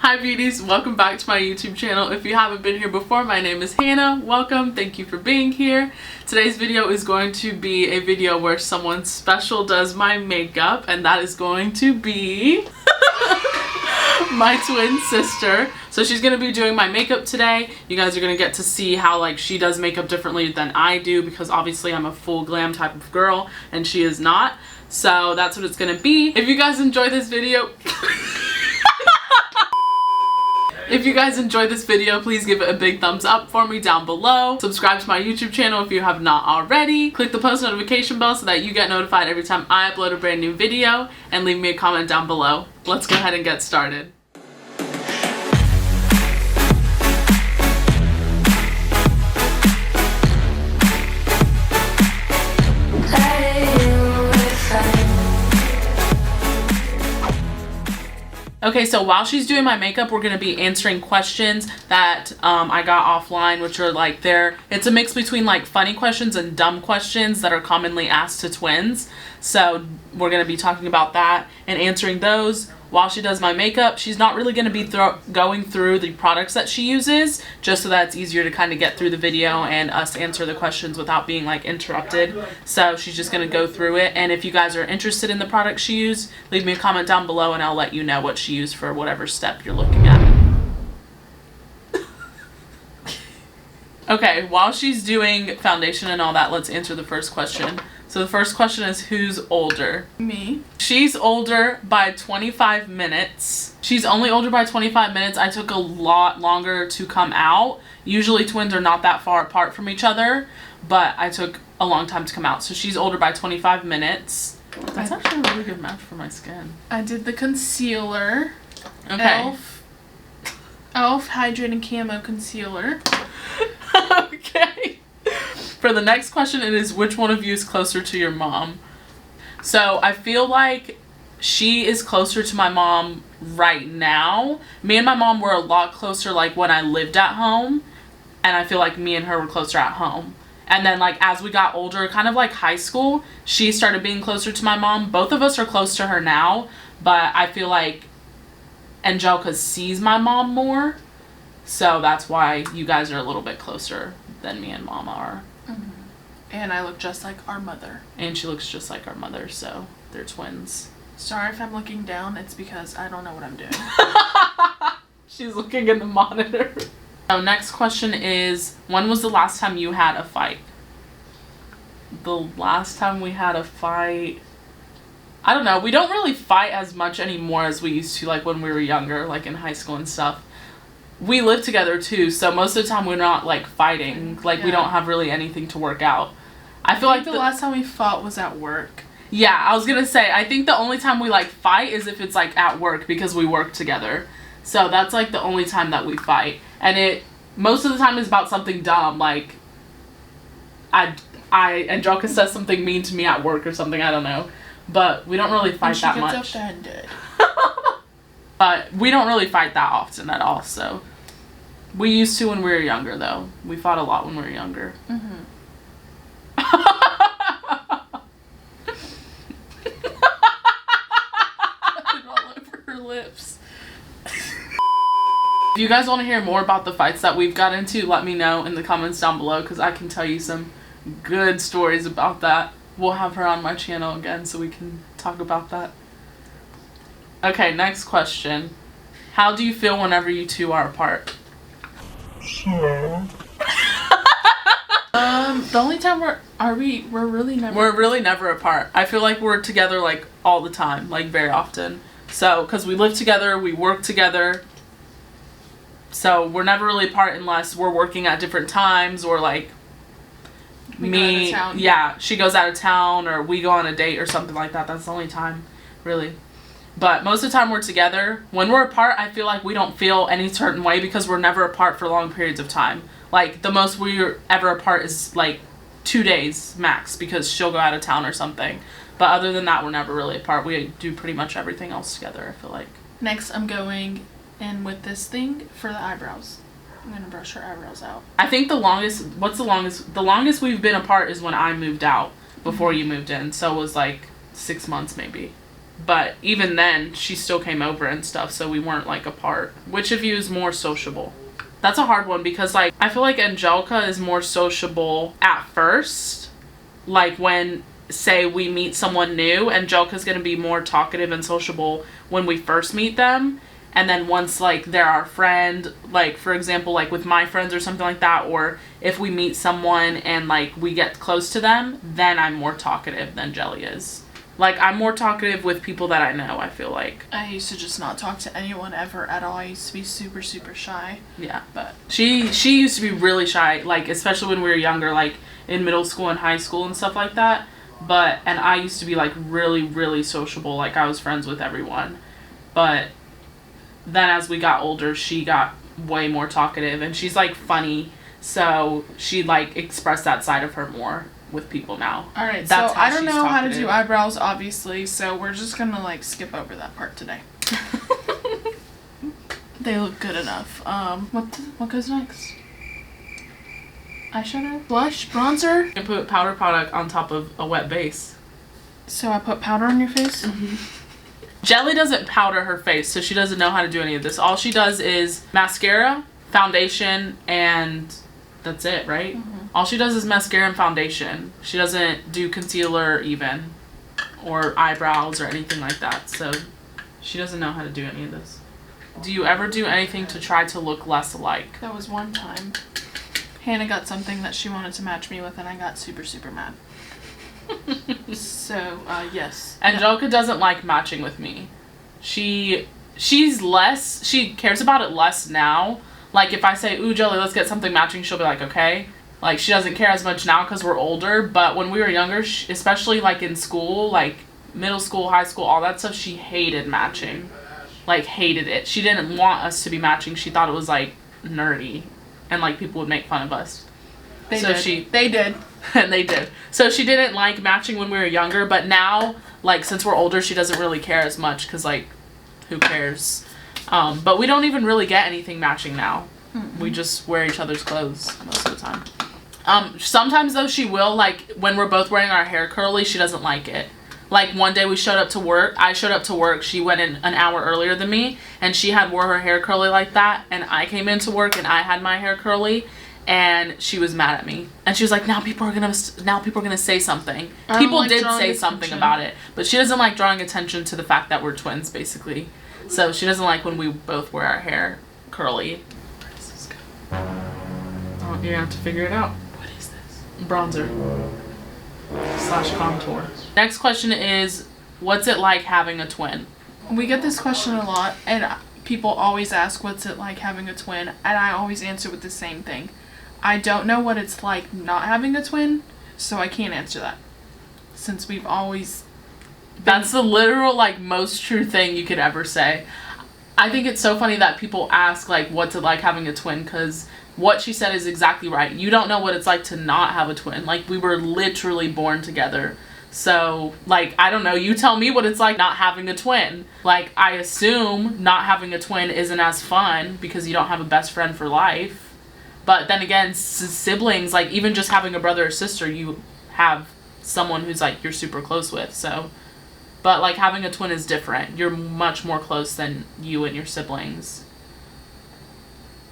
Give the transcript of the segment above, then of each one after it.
Hi beauties, welcome back to my YouTube channel. If you haven't been here before, my name is Hannah. Welcome, thank you for being here. Today's video is going to be a video where someone special does my makeup, and that is going to be my twin sister. So she's going to be doing my makeup today. You guys are going to get to see how she does makeup differently than I do, because obviously I'm a full glam type of girl and she is not. So that's what it's going to be. If you guys enjoy this video If you guys enjoyed this video, please give it a big thumbs up for me down below. Subscribe to my YouTube channel if you have not already. Click the post notification bell so that you get notified every time I upload a brand new video. And leave me a comment down below. Let's go ahead and get started. Okay, so while she's doing my makeup, we're going to be answering questions that I got offline, which are it's a mix between funny questions and dumb questions that are commonly asked to twins. So we're going to be talking about that and answering those while she does my makeup. She's not really going to be going through the products that she uses, just so that it's easier to kind of get through the video and us answer the questions without being interrupted. So she's just going to go through it, and if you guys are interested in the products she used, leave me a comment down below and I'll let you know what she used for whatever step you're looking at. Okay, while she's doing foundation and all that, let's answer the first question. So the first question is, who's older? Me. She's older by 25 minutes. She's only older by 25 minutes. I took a lot longer to come out. Usually twins are not that far apart from each other, but I took a long time to come out. So she's older by 25 minutes. That's actually a really good match for my skin. I did the concealer. Okay. Elf Hydrating Camo Concealer. Okay. For the next question, it is, which one of you is closer to your mom? So I feel like she is closer to my mom right now. Me and my mom were a lot closer when I lived at home, and I feel like me and her were closer at home. And then as we got older, kind of high school, she started being closer to my mom. Both of us are close to her now, but I feel like Angelica sees my mom more. So that's why you guys are a little bit closer than me and Mama are. Mm-hmm. And I look just like our mother. And she looks just like our mother, so they're twins. Sorry if I'm looking down, it's because I don't know what I'm doing. She's looking in the monitor. So next question is, when was the last time you had a fight? The last time we had a fight, I don't know. We don't really fight as much anymore as we used to when we were younger, in high school and stuff. We live together too, so most of the time we're not fighting. We don't have really anything to work out. I feel like the last time we fought was at work. Yeah, I was gonna say, I think the only time we fight is if it's at work, because we work together. So that's the only time that we fight, and most of the time is about something dumb. Angelica says something mean to me at work or something, I don't know, but we don't really fight that much. She gets offended. But we don't really fight that often at all, so. We used to when we were younger, though. We fought a lot when we were younger. Mm-hmm. All over her lips. If you guys want to hear more about the fights that we've got into, let me know in the comments down below, because I can tell you some good stories about that. We'll have her on my channel again so we can talk about that. Okay, next question. How do you feel whenever you two are apart? The only time we're really never apart. I feel like we're together all the time, very often. So, because we live together, we work together. So we're never really apart unless we're working at different times, or we go out of town. Yeah, she goes out of town, or we go on a date or something like that. That's the only time, really. But most of the time we're together. When we're apart, I feel like we don't feel any certain way, because we're never apart for long periods of time. The most we're ever apart is 2 days max, because she'll go out of town or something. But other than that, we're never really apart. We do pretty much everything else together, I feel like. Next, I'm going in with this thing for the eyebrows. I'm gonna brush her eyebrows out. I think the longest we've been apart is when I moved out before you moved in. So it was 6 months maybe. But even then, she still came over and stuff, so we weren't, like, apart. Which of you is more sociable? That's a hard one because, like, I feel like Angelica is more sociable at first. Like, when, say, we meet someone new, Angelica's gonna be more talkative and sociable when we first meet them. And then once, like, they're our friend, like, for example, like, with my friends or something like that, or if we meet someone and, like, we get close to them, then I'm more talkative than Jelly is. Like, I'm more talkative with people that I know, I feel like. I used to just not talk to anyone ever at all. I used to be super, super shy. Yeah. But she used to be really shy, like, especially when we were younger, like, in middle school and high school and stuff like that. And I used to be, like, really, really sociable. Like, I was friends with everyone. But then as we got older, she got way more talkative. And she's, like, funny. So she, like, expressed that side of her more with people now. Alright, so I don't know how to do eyebrows, obviously, so we're just gonna, like, skip over that part today. They look good enough. What goes next? Eyeshadow? Blush? Bronzer? You can put powder product on top of a wet base. So I put powder on your face? Mm-hmm. Jelly doesn't powder her face, so she doesn't know how to do any of this. All she does is mascara, foundation, and that's it, right? Mm-hmm. All she does is mascara and foundation. She doesn't do concealer even, or eyebrows or anything like that. So she doesn't know how to do any of this. Do you ever do anything to try to look less alike? That was one time. Hannah got something that she wanted to match me with, and I got super, super mad. So, yes. Angelica doesn't like matching with me. She cares about it less now. Like, if I say, ooh, Jelly, let's get something matching, she'll be like, okay. Like, she doesn't care as much now because we're older, but when we were younger, especially, like, in school, like, middle school, high school, all that stuff, she hated matching. Like, hated it. She didn't want us to be matching. She thought it was, like, nerdy, and, like, people would make fun of us. They did. And they did. So she didn't like matching when we were younger, but now, like, since we're older, she doesn't really care as much because, like, who cares? But we don't even really get anything matching now. Mm-hmm. We just wear each other's clothes most of the time. Sometimes, though, she will, like, when we're both wearing our hair curly, she doesn't like it. Like, one day I showed up to work, she went in an hour earlier than me, and she had wore her hair curly like that, and I came into work and I had my hair curly, and she was mad at me. And she was like, now people are gonna say something. People did say something about it, but she doesn't like drawing attention to the fact that we're twins, basically. So she doesn't like when we both wear our hair curly. Where does this go? Oh, you're gonna have to figure it out. What is this? Bronzer. / contour. Next question is, what's it like having a twin? We get this question a lot, and people always ask, what's it like having a twin? And I always answer with the same thing. I don't know what it's like not having a twin, so I can't answer that. Since we've always That's the literal, like, most true thing you could ever say. I think it's so funny that people ask, like, what's it like having a twin, because what she said is exactly right. You don't know what it's like to not have a twin. Like, we were literally born together. So, like, I don't know. You tell me what it's like not having a twin. Like, I assume not having a twin isn't as fun because you don't have a best friend for life. But then again, siblings, like, even just having a brother or sister, you have someone who's, like, you're super close with. So, but, like, having a twin is different. You're much more close than you and your siblings.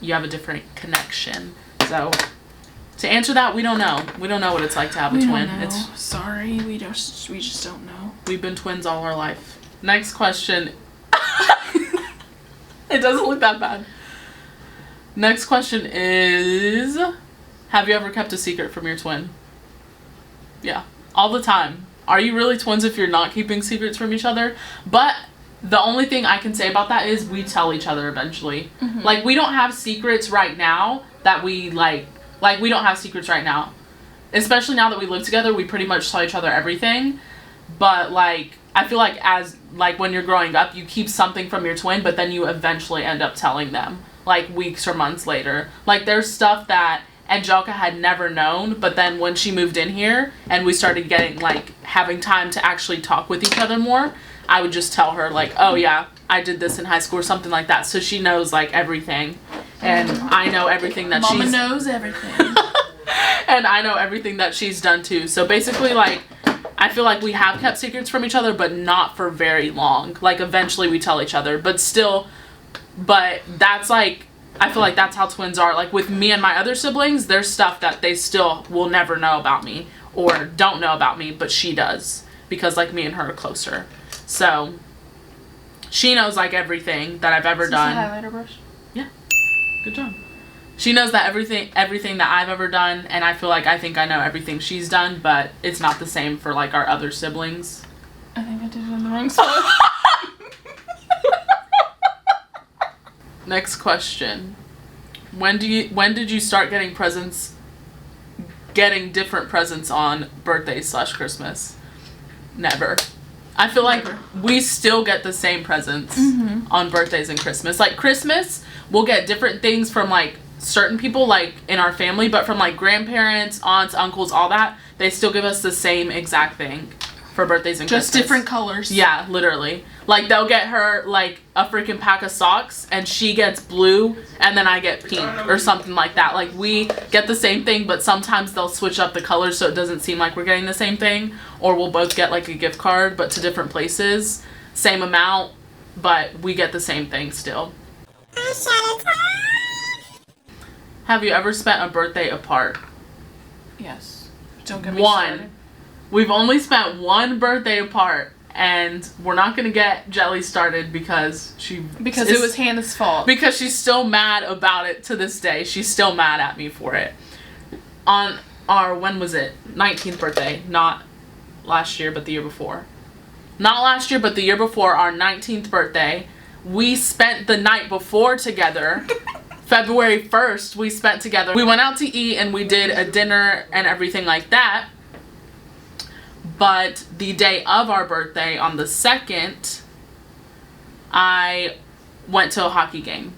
You have a different connection. So, to answer that, we don't know. We don't know what it's like to have a twin. Sorry, we just don't know. We've been twins all our life. Next question. It doesn't look that bad. Next question is, have you ever kept a secret from your twin? Yeah, all the time. Are you really twins if you're not keeping secrets from each other? But the only thing I can say about that is we tell each other eventually. Mm-hmm. Like, we don't have secrets right now that we, like, we don't have secrets right now. Especially now that we live together, we pretty much tell each other everything. But, like, I feel like when you're growing up, you keep something from your twin, but then you eventually end up telling them, like, weeks or months later. Like, there's stuff that Angelica had never known, but then when she moved in here and we started getting, like, having time to actually talk with each other more, I would just tell her, like, oh yeah, I did this in high school or something like that. So she knows, like, everything. And I know everything that Mama knows everything. And I know everything that she's done too. So basically, like, I feel like we have kept secrets from each other, but not for very long. Like, eventually we tell each other, but still, but that's like, I feel like that's how twins are. Like, with me and my other siblings, there's stuff that they still will never know about me, or don't know about me, but she does, because, like, me and her are closer. So, she knows, like, everything that I've ever done. Is this a highlighter brush? Yeah. Good job. She knows that everything that I've ever done, and I feel like I think I know everything she's done, but it's not the same for, like, our other siblings. I think I did it in the wrong spot. Next question. When did you start getting different presents on birthdays/Christmas? Never. I feel like we still get the same presents on birthdays and Christmas. Like, Christmas, we'll get different things from, like, certain people, like, in our family, but from, like, grandparents, aunts, uncles, all that, they still give us the same exact thing for birthdays and Christmas. Just different colors. Yeah, literally. Like, they'll get her, like, a freaking pack of socks, and she gets blue, and then I get pink, or something like that. Like, we get the same thing, but sometimes they'll switch up the colors so it doesn't seem like we're getting the same thing, or we'll both get, like, a gift card, but to different places. Same amount, but we get the same thing still. Have you ever spent a birthday apart? Yes. Don't get me started. We've only spent one birthday apart, and we're not gonna get Jelly started because it was Hannah's fault. Because she's still mad about it to this day. She's still mad at me for it. On our, when was it? 19th birthday. Not last year, but the year before. Not last year, but the year before, our 19th birthday. We spent the night before together. February 1st, we spent together. We went out to eat, and we did a dinner and everything like that. But the day of our birthday, on the 2nd, I went to a hockey game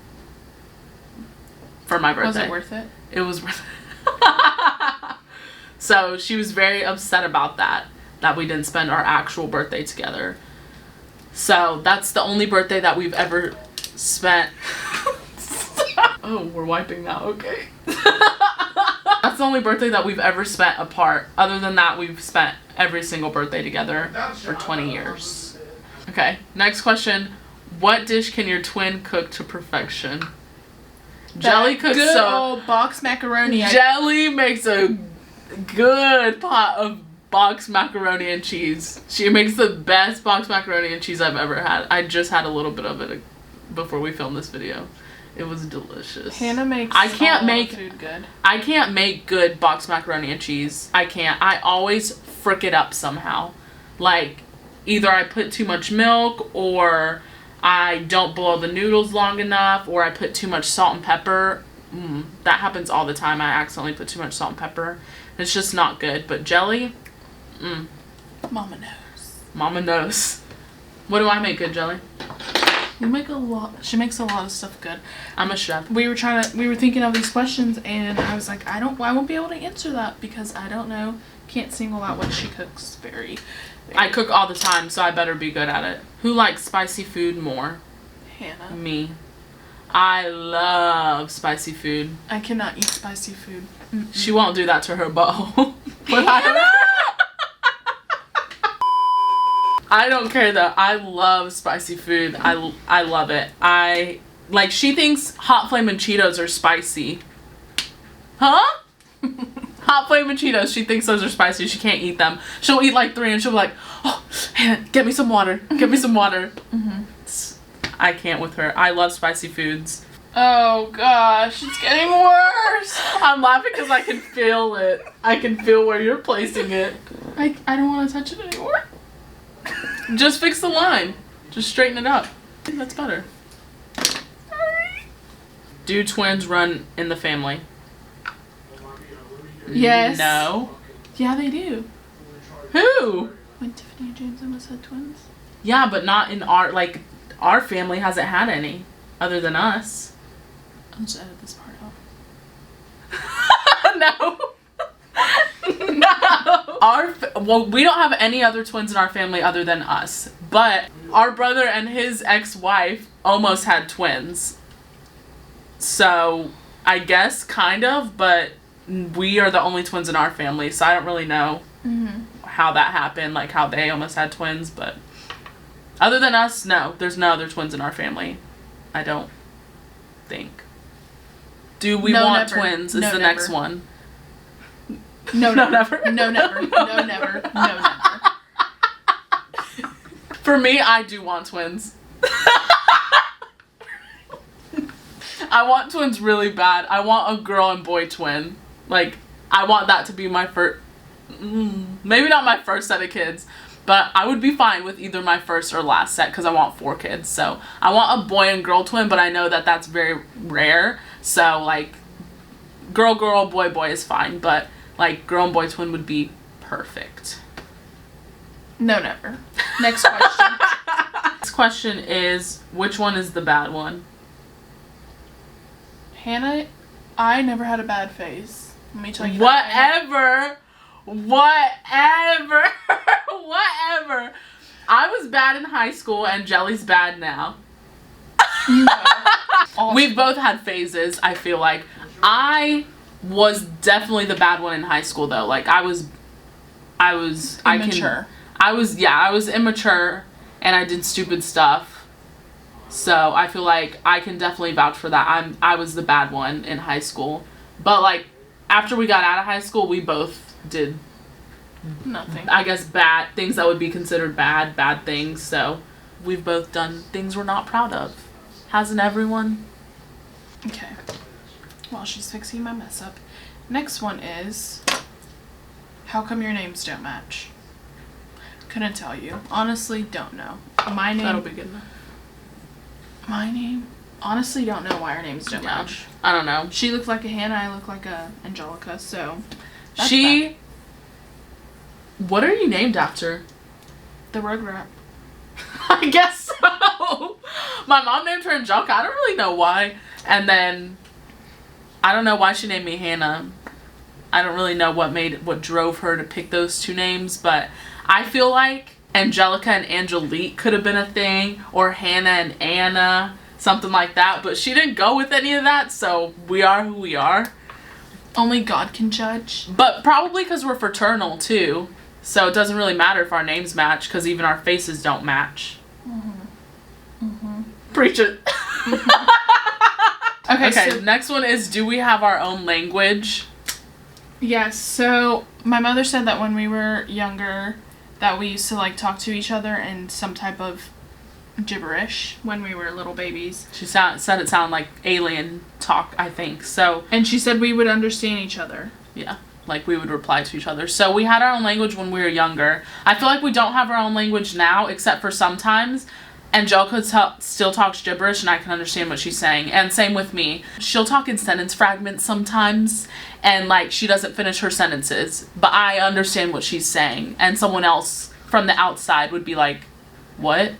for my birthday. Was it worth it? It was worth it. So she was very upset about that we didn't spend our actual birthday together. So that's the only birthday that we've ever spent. Oh, we're wiping now, okay. That's the only birthday that we've ever spent apart. Other than that, we've spent every single birthday together for 20 years. Okay, next question. What dish can your twin cook to perfection? Jelly cooks good old box macaroni. Jelly makes a good pot of boxed macaroni and cheese. She makes the best boxed macaroni and cheese I've ever had. I just had a little bit of it before we filmed this video. It was delicious. Hannah makes food good. I can't make good boxed macaroni and cheese. I can't. I always frick it up somehow. Like, either I put too much milk, or I don't boil the noodles long enough, or I put too much salt and pepper. That happens all the time. I accidentally put too much salt and pepper. It's just not good. But jelly, Mama knows. Mama knows. What do I make good, Jelly? You make a lot. She makes a lot of stuff good. I'm a chef. We were thinking of these questions, and I was like, I won't be able to answer that because I don't know. Can't single out what she cooks very. I cook all the time, so I better be good at it. Who likes spicy food more? Hannah. Me. I love spicy food. I cannot eat spicy food. She won't do that to her bow. But I don't care though. I love spicy food. I love it. Like, she thinks hot flamin' Cheetos are spicy. Huh? Hot flamin' Cheetos. She thinks those are spicy. She can't eat them. She'll eat like 3 and she'll be like, oh, Hannah, get me some water. Get me some water. I can't with her. I love spicy foods. Oh gosh, it's getting worse. I'm laughing because I can feel it. I can feel where you're placing it. I don't want to touch it anymore. Just fix the line. Just straighten it up. I think that's better. Do twins run in the family? Yes. No. Yeah, they do. Who? When Tiffany and James almost had twins. Yeah, but not in our family hasn't had any other than us. I'll just edit this part off. No. No. Well, we don't have any other twins in our family other than us. But our brother and his ex-wife almost had twins. So, I guess kind of, but we are the only twins in our family, so I don't really know how that happened, like how they almost had twins, but other than us, no, there's no other twins in our family. I don't think. Do we want never. twins is No, the never. next one. No, No, never. never. No, never. No, never. No, never. For me, I do want twins. I want twins really bad. I want a girl and boy twin. Like, I want that to be my first, maybe not my first set of kids, but I would be fine with either my first or last set because I want 4 kids. So I want a boy and girl twin, but I know that that's very rare. So like, girl, boy, boy is fine, but like girl and boy twin would be perfect. No, never. Next question. Next question is, which one is the bad one? Hannah, I never had a bad phase. Let me tell you. Whatever. Whatever. I was bad in high school and Jelly's bad now. No. We've both had phases, I feel like. I was definitely the bad one in high school though. Like I was Immature. I was immature and I did stupid stuff. So I feel like I can definitely vouch for that. I was the bad one in high school. But like after we got out of high school, we both did Nothing. I guess bad things that would be considered bad things. So we've both done things we're not proud of. Hasn't everyone? Okay. While she's fixing my mess up. Next one is, how come your names don't match? Couldn't tell you. Honestly, don't know. That'll be good enough. My name? Honestly, don't know why our names don't Yeah. match. I don't know. She looked like a Hannah, I look like a Angelica, so. That's She. that. What are you named after? The Rugrat. I guess so. My mom named her Angelica. I don't really know why. And then I don't know why she named me Hannah. I don't really know what drove her to pick those 2 names, but I feel like Angelica and Angelique could have been a thing, or Hannah and Anna, something like that, but she didn't go with any of that, so we are who we are. Only God can judge. But probably because we're fraternal too, so it doesn't really matter if our names match, because even our faces don't match. Preach it. Okay, Okay, so next one is, do we have our own language? yes, so my mother said that when we were younger that we used to like talk to each other in some type of gibberish when we were little babies. She said it sounded like alien talk, I think. So, And she said we would understand each other. yeah, like we would reply to each other. So we had our own language when we were younger. I feel like we don't have our own language now, except for sometimes Angelica still talks gibberish and I can understand what she's saying. And same with me. She'll talk in sentence fragments sometimes and like she doesn't finish her sentences, but I understand what she's saying. And someone else from the outside would be like, what?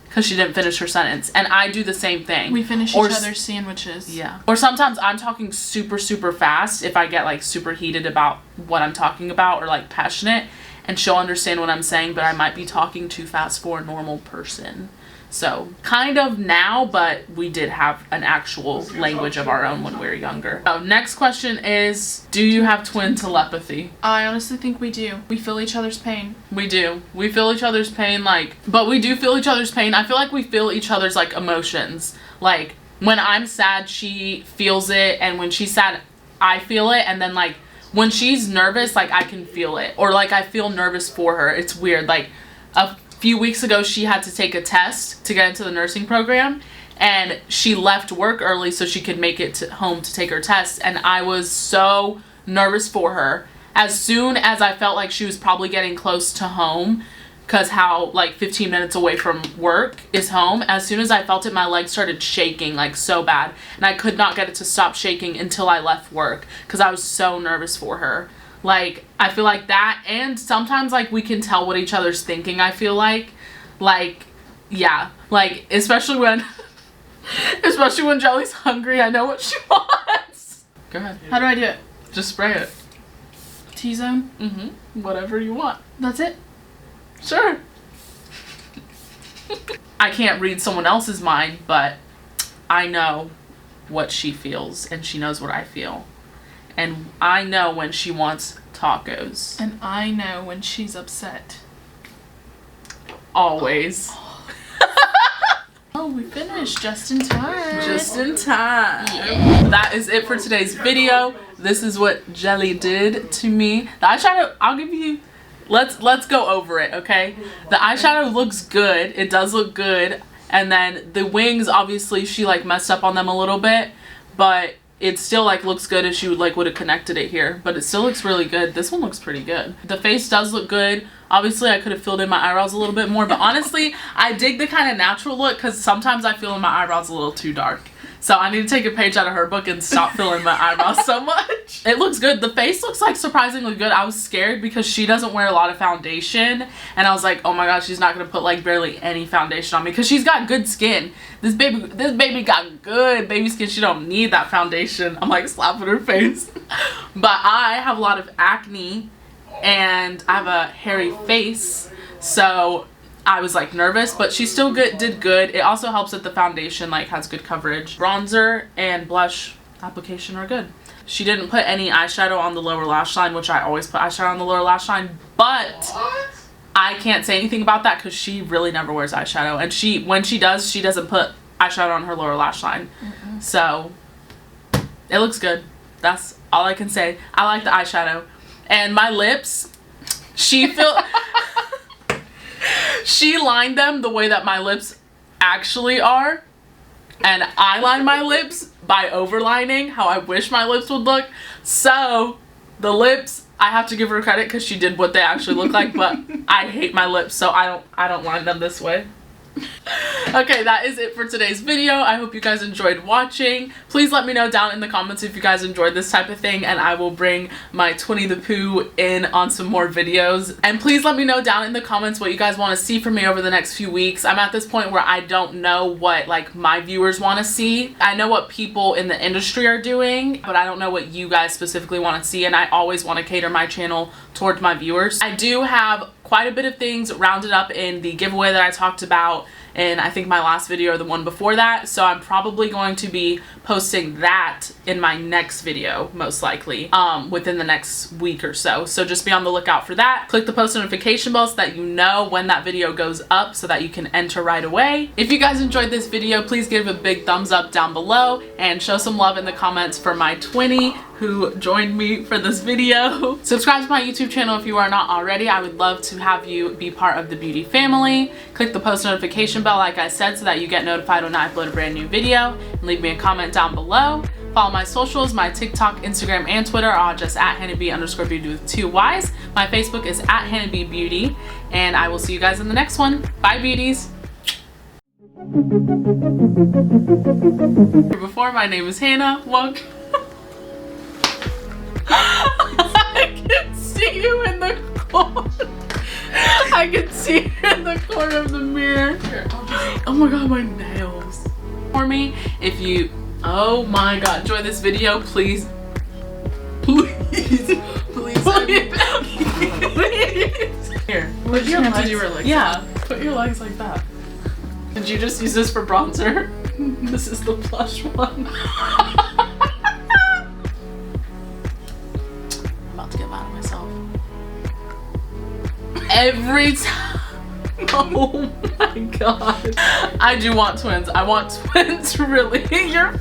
Because she didn't finish her sentence. And I do the same thing. We finish Or each s- other's sandwiches. Yeah. Or sometimes I'm talking super, super fast if I get like super heated about what I'm talking about or like passionate, and she'll understand what I'm saying, but I might be talking too fast for a normal person. So kind of now, but we did have an actual language of our own when we were younger. Oh, next question is, do you have twin telepathy? I honestly think we do. We feel each other's pain. We do. We feel each other's pain, like, but we do feel each other's pain. I feel like we feel each other's, like, emotions. Like, when I'm sad, she feels it, and when she's sad, I feel it, and then, like, when she's nervous, like, I can feel it. Or, like, I feel nervous for her. It's weird. Like, a few weeks ago, she had to take a test to get into the nursing program, and she left work early so she could make it home to take her test, and I was so nervous for her. As soon as I felt like she was probably getting close to home, because how like 15 minutes away from work is home, as soon as I felt it, my legs started shaking like so bad, and I could not get it to stop shaking until I left work because I was so nervous for her. Like, I feel like that, and sometimes like we can tell what each other's thinking. I feel like yeah, like especially when Jelly's hungry, I know what she wants. Go ahead. How do I do it? Just spray it. T-zone? Whatever you want. That's it? Sure. I can't read someone else's mind, but I know what she feels, and she knows what I feel. And I know when she wants tacos. And I know when she's upset. Always. Oh, we finished just in time. Just in time. Yeah. That is it for today's video. This is what Jelly did to me. The eyeshadow, I'll give you, let's go over it, okay? The eyeshadow looks good. It does look good. And then the wings, obviously, she like messed up on them a little bit, but it still like looks good if she would have connected it here, but it still looks really good. This one looks pretty good. The face does look good. Obviously I could have filled in my eyebrows a little bit more, but honestly I dig the kind of natural look because sometimes I feel in my eyebrows a little too dark. So I need to take a page out of her book and stop filling my eyebrows so much. It looks good. The face looks like surprisingly good. I was scared because she doesn't wear a lot of foundation. And I was like, oh my gosh, she's not going to put like barely any foundation on me because she's got good skin. This baby got good baby skin. She don't need that foundation. I'm like slapping her face. But I have a lot of acne and I have a hairy face. So I was like nervous, but she still did good. It also helps that the foundation like has good coverage. Bronzer and blush application are good. She didn't put any eyeshadow on the lower lash line, which I always put eyeshadow on the lower lash line, but I can't say anything about that because she really never wears eyeshadow, and when she does, she doesn't put eyeshadow on her lower lash line. So it looks good. That's all I can say. I like the eyeshadow. And my lips, she lined them the way that my lips actually are, and I line my lips by overlining how I wish my lips would look. So the lips, I have to give her credit because she did what they actually look like, but I hate my lips, so I don't line them this way. Okay, that is it for today's video. I hope you guys enjoyed watching. Please let me know down in the comments if you guys enjoyed this type of thing, and I will bring my Twinnie the Pooh in on some more videos. And please let me know down in the comments what you guys want to see from me over the next few weeks. I'm at this point where I don't know what like my viewers want to see. I know what people in the industry are doing, but I don't know what you guys specifically want to see, and I always want to cater my channel towards my viewers. I do have quite a bit of things rounded up in the giveaway that I talked about in I think my last video or the one before that, so I'm probably going to be posting that in my next video most likely within the next week or so. So just be on the lookout for that. Click the post notification bell so that you know when that video goes up so that you can enter right away. If you guys enjoyed this video, please give a big thumbs up down below and show some love in the comments for my Twinnie who joined me for this video. Subscribe to my YouTube channel if you are not already. I would love to have you be part of the beauty family. Click the post notification bell like I said so that you get notified when I upload a brand new video, and leave me a comment down below. Follow my socials, my TikTok, Instagram, and Twitter are all just at HannahB_beauty with 2 Y's. My Facebook is at HannahBBeauty, and I will see you guys in the next one. Bye, beauties. Before, my name is Hannah. Welcome. I can see you in the corner. I can see you in the corner of the mirror. Oh my god, my nails. For me, if you, oh my god, enjoy this video, please. Please. Here, put your legs. Yeah, put your legs like that. Did you just use this for bronzer? This is the blush one. Every time. Oh my god. I do want twins. I want twins really. You're